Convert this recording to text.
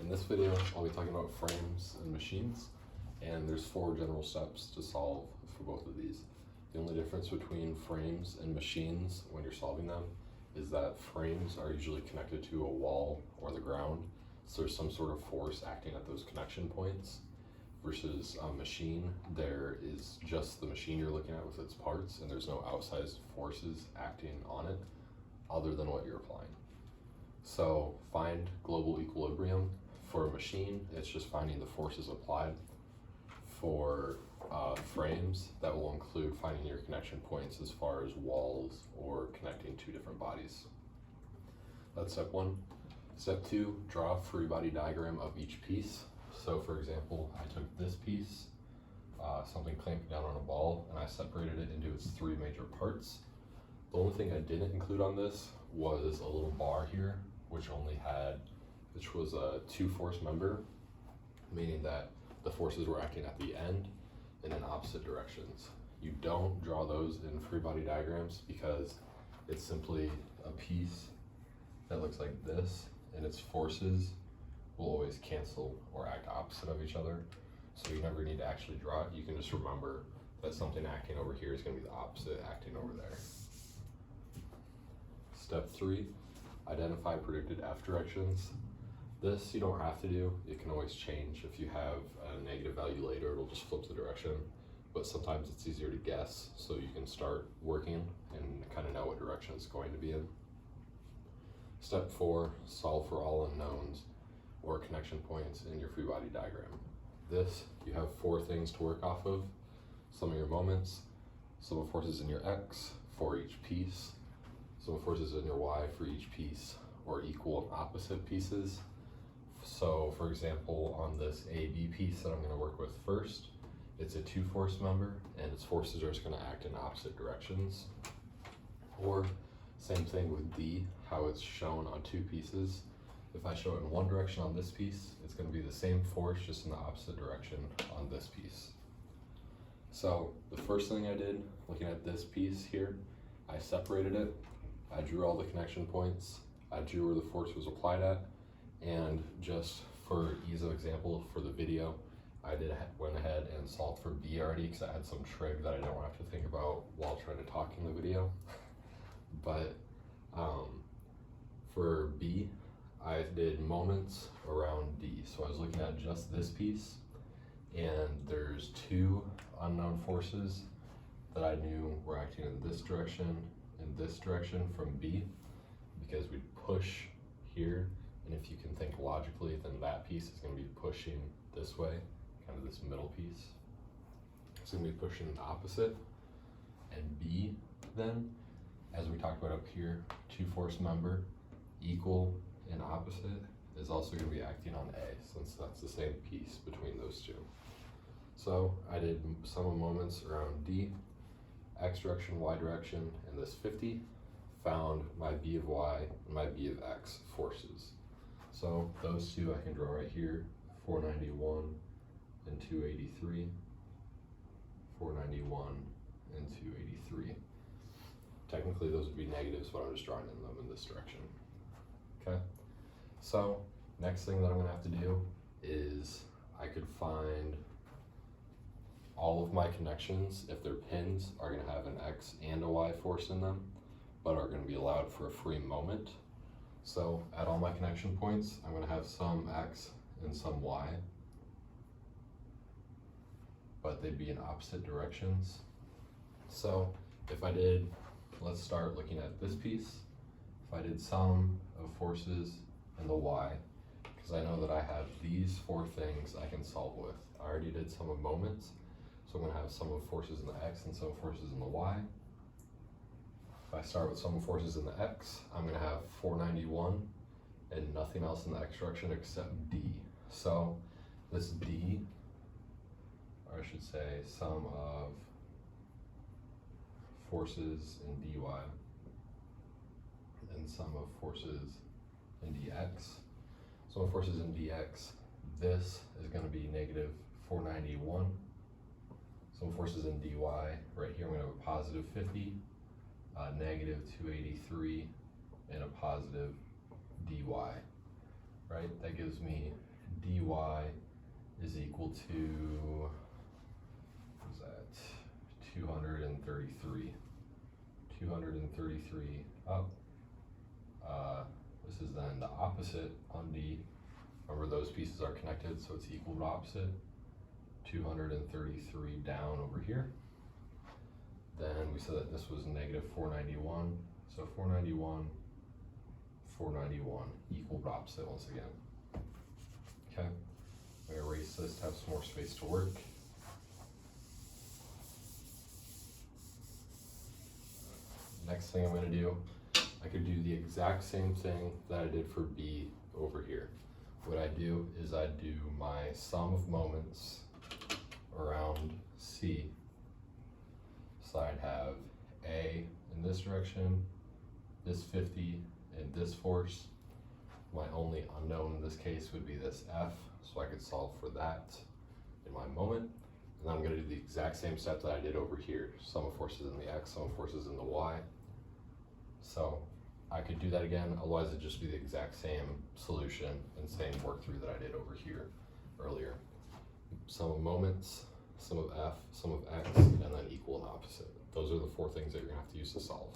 In this video, I'll be talking about frames and machines, and there's 4 general steps to solve for both of these. The only difference between frames and machines when you're solving them is that frames are usually connected to a wall or the ground, so there's some sort of force acting at those connection points, versus a machine, there is just the machine you're looking at with its parts, and there's no outside forces acting on it other than what you're applying. So find global equilibrium. For a machine, it's just finding the forces applied. For frames, that will include finding your connection points as far as walls or connecting 2 different bodies. That's step 1. Step 2, draw a free body diagram of each piece. So for example, I took this piece, something clamped down on a ball, and I separated it into its 3 major parts. The only thing I didn't include on this was a little bar here, which was a 2-force member, meaning that the forces were acting at the end and in opposite directions. You don't draw those in free body diagrams because it's simply a piece that looks like this, and its forces will always cancel or act opposite of each other. So you never need to actually draw it. You can just remember that something acting over here is going to be the opposite acting over there. Step 3, identify predicted F directions. This you don't have to do. It can always change. If you have a negative value later, it'll just flip the direction. But sometimes it's easier to guess, so you can start working and kind of know what direction it's going to be in. Step 4, solve for all unknowns or connection points in your free body diagram. This, you have 4 things to work off of. Some of your moments, some of forces in your X for each piece, some forces in your Y for each piece, or equal and opposite pieces. So for example, on this AB piece that I'm going to work with first, it's a 2-force member, and its forces are just going to act in opposite directions. Or same thing with D, how it's shown on 2 pieces. If I show it in one direction on this piece, it's going to be the same force, just in the opposite direction on this piece. So the first thing I did, looking at this piece here, I separated it. I drew all the connection points, I drew where the force was applied at, and just for ease of example for the video, I went ahead and solved for B already because I had some trig that I don't have to think about while trying to talk in the video. But for B, I did moments around D. So I was looking at just this piece, and there's 2 unknown forces that I knew were acting in this direction from B, because we'd push here, and if you can think logically, then that piece is going to be pushing this way, kind of this middle piece. It's going to be pushing the opposite. And B, then, as we talked about up here, 2-force member, equal and opposite, is also going to be acting on A, since that's the same piece between those 2. So I did sum of moments around D, X direction, Y direction, and this 50, found my B of Y and my B of X forces. So those 2 I can draw right here, 491 and 283, 491 and 283. Technically those would be negatives, but I'm just drawing in them in this direction. Okay, so next thing that I'm going to have to do is I could find all of my connections, if they're pins, are going to have an X and a Y force in them, but are going to be allowed for a free moment. So at all my connection points, I'm going to have some X and some Y, but they'd be in opposite directions. So if I did, let's start looking at this piece. If I did sum of forces in the Y, because I know that I have these 4 things I can solve with. I already did sum of moments, so I'm going to have sum of forces in the X and sum of forces in the Y. If I start with sum of forces in the X, I'm going to have 491 and nothing else in the X direction except D. So this D, or I should say sum of forces in dy and sum of forces in dx. Sum of forces in dx, this is going to be negative 491. Sum of forces in dy, right here I'm going to have a positive 50, negative 283, and a positive dy, right? That gives me dy is equal to, what is that, 233. 233 up. This is then the opposite on D. Remember, those pieces are connected, so it's equal to opposite. 233 down over here. Then we said that this was negative 491. So 491, 491, equal to opposite once again. Okay, I'm gonna erase this to have some more space to work. Next thing I'm gonna do, I could do the exact same thing that I did for B over here. What I do is I do my sum of moments around C. So I'd have A in this direction, this 50 in this force. My only unknown in this case would be this F, so I could solve for that in my moment. And I'm gonna do the exact same step that I did over here. Sum of forces in the X, sum of forces in the Y. So I could do that again, otherwise it'd just be the exact same solution and same work through that I did over here earlier. Sum of moments, sum of F, sum of X, and then equal and opposite. Those are the four things that you're gonna have to use to solve.